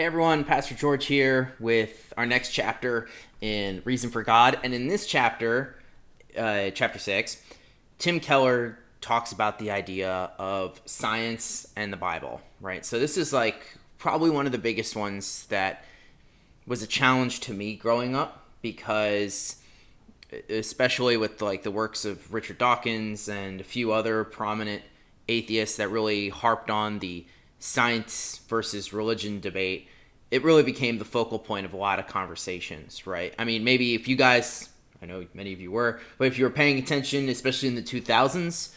Hey everyone, Pastor George here with our next chapter in Reason for God. And in this chapter, chapter 6, Tim Keller talks about the idea of science and the Bible, right? So this is like probably one of the biggest ones that was a challenge to me growing up because especially with like the works of Richard Dawkins and a few other prominent atheists that really harped on the science versus religion debate, it really became the focal point of a lot of conversations, right? I mean, maybe if you guys, I know many of you were, but if you were paying attention, especially in the 2000s,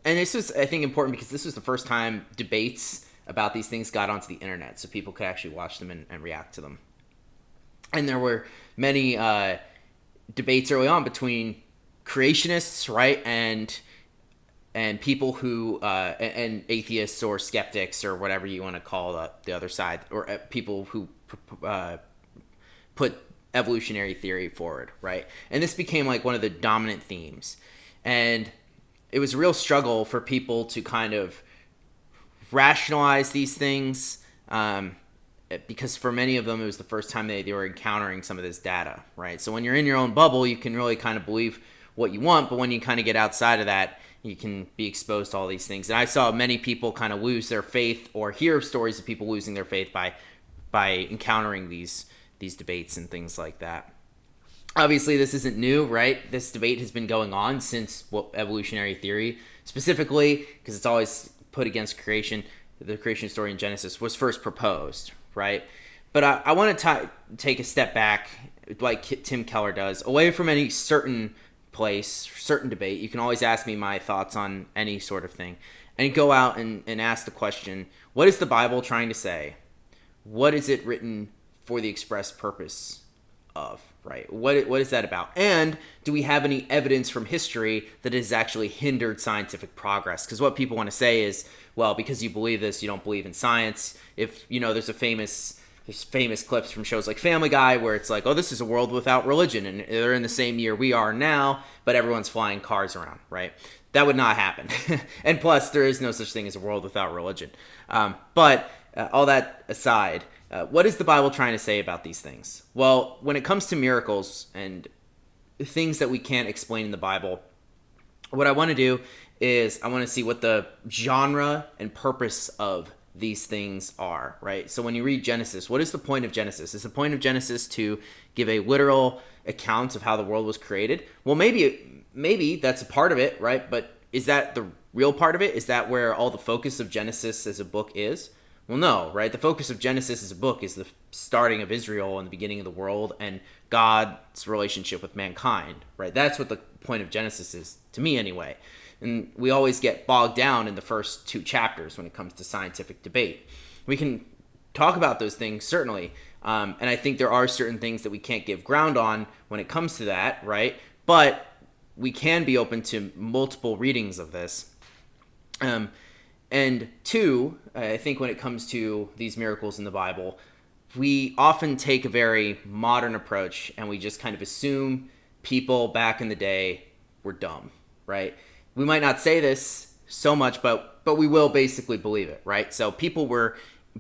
and this was, I think, important because this was the first time debates about these things got onto the internet, so people could actually watch them and react to them. And there were many debates early on between creationists, right, and people who and atheists or skeptics or whatever you want to call the other side, or people who put evolutionary theory forward, right? And this became like one of the dominant themes, and it was a real struggle for people to kind of rationalize these things, because for many of them it was the first time they were encountering some of this data, right? So when you're in your own bubble, you can really kind of believe what you want, but when you kind of get outside of that, you can be exposed to all these things. And I saw many people kind of lose their faith or hear of stories of people losing their faith by encountering these debates and things like that. Obviously, this isn't new, right? This debate has been going on since evolutionary theory, specifically because it's always put against creation. The creation story in Genesis was first proposed, right? But I want to take a step back, like Tim Keller does, away from any certain place, certain debate. You can always ask me my thoughts on any sort of thing, and go out and ask the question, what is the Bible trying to say? What is it written for the express purpose of, right? What is that about? And do we have any evidence from history that has actually hindered scientific progress? Because what people want to say is, well, because you believe this, you don't believe in science. If, there's famous clips from shows like Family Guy where it's like, oh, this is a world without religion, and they're in the same year we are now, but everyone's flying cars around, right? That would not happen. And plus, there is no such thing as a world without religion. But all that aside, what is the Bible trying to say about these things? Well, when it comes to miracles and things that we can't explain in the Bible, what I want to do is I want to see what the genre and purpose of these things are, right? So when you read Genesis, what is the point of Genesis? Is the point of Genesis to give a literal account of how the world was created? Well, maybe that's a part of it, right? But is that the real part of it? Is that where all the focus of Genesis as a book is? Well, no, right? The focus of Genesis as a book is the starting of Israel and the beginning of the world and God's relationship with mankind, right? That's what the point of Genesis is, to me anyway. And we always get bogged down in the first two chapters when it comes to scientific debate. We can talk about those things, certainly. And I think there are certain things that we can't give ground on when it comes to that, right? But we can be open to multiple readings of this. And two, I think when it comes to these miracles in the Bible, we often take a very modern approach and we just kind of assume people back in the day were dumb, right? We might not say this so much, but we will basically believe it, right? So people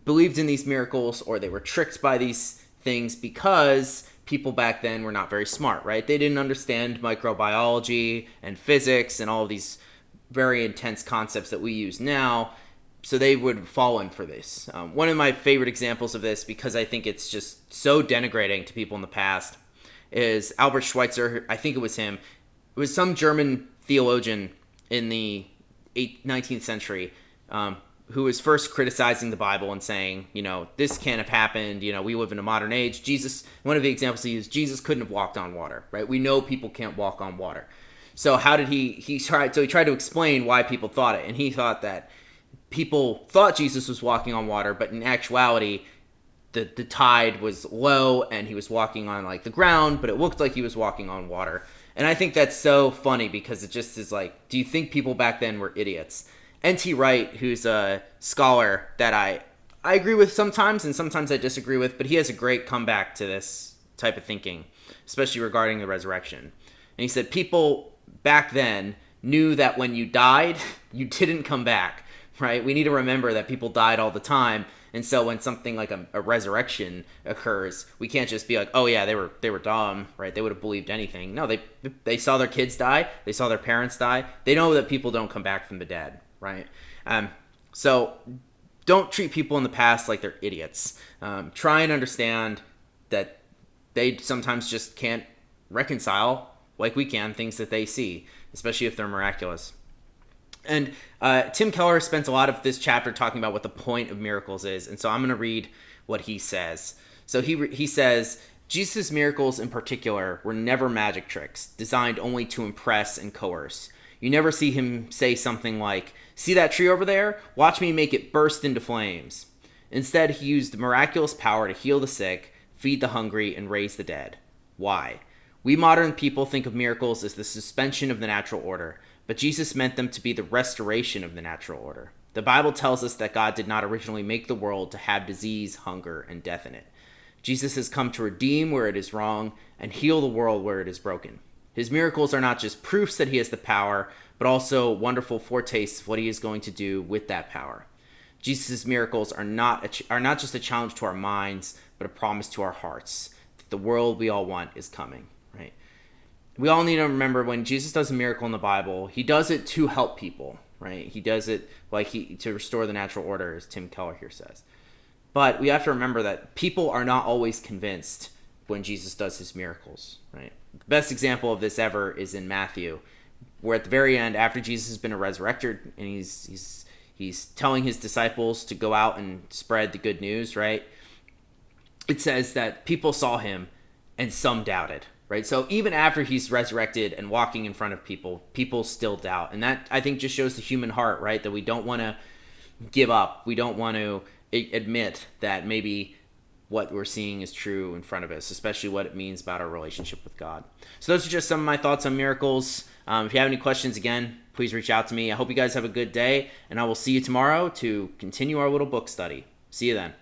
believed in these miracles, or they were tricked by these things because people back then were not very smart, right? They didn't understand microbiology and physics and all of these very intense concepts that we use now, so they would fall in for this. One of my favorite examples of this, because I think it's just so denigrating to people in the past, is Albert Schweitzer. I think it was him. It was some German theologian in the 19th century who was first criticizing the Bible and saying, this can't have happened. We live in a modern age. Jesus, one of the examples he used, Jesus couldn't have walked on water, right? We know people can't walk on water. So how did he tried to explain why people thought it. And he thought that people thought Jesus was walking on water, but in actuality, the tide was low and he was walking on like the ground, but it looked like he was walking on water. And I think that's so funny because it just is like, do you think people back then were idiots? N.T. Wright, who's a scholar that I agree with sometimes and sometimes I disagree with, but he has a great comeback to this type of thinking, especially regarding the resurrection. And he said people back then knew that when you died, you didn't come back, right? We need to remember that people died all the time, And so when something like a resurrection occurs, we can't just be like, oh yeah, they were dumb, right? They would have believed anything. No, they saw their kids die, they saw their parents die. They know that people don't come back from the dead, right? So don't treat people in the past like they're idiots. Try and understand that they sometimes just can't reconcile, like we can, things that they see, especially if they're miraculous. And Tim Keller spends a lot of this chapter talking about what the point of miracles is. And so I'm going to read what he says. So he says, Jesus' miracles in particular were never magic tricks, designed only to impress and coerce. You never see him say something like, see that tree over there? Watch me make it burst into flames. Instead, he used miraculous power to heal the sick, feed the hungry, and raise the dead. Why? We modern people think of miracles as the suspension of the natural order, but Jesus meant them to be the restoration of the natural order. The Bible tells us that God did not originally make the world to have disease, hunger, and death in it. Jesus has come to redeem where it is wrong and heal the world where it is broken. His miracles are not just proofs that he has the power, but also wonderful foretastes of what he is going to do with that power. Jesus' miracles are not just a challenge to our minds, but a promise to our hearts that the world we all want is coming, right? We all need to remember when Jesus does a miracle in the Bible, he does it to help people, right? He does it to restore the natural order, as Tim Keller here says. But we have to remember that people are not always convinced when Jesus does his miracles, right? The best example of this ever is in Matthew, where at the very end, after Jesus has been resurrected and he's telling his disciples to go out and spread the good news, right? It says that people saw him and some doubted, right? So even after he's resurrected and walking in front of people, people still doubt. And that, I think, just shows the human heart, right? That we don't want to give up. We don't want to admit that maybe what we're seeing is true in front of us, especially what it means about our relationship with God. So those are just some of my thoughts on miracles. If you have any questions, again, please reach out to me. I hope you guys have a good day, and I will see you tomorrow to continue our little book study. See you then.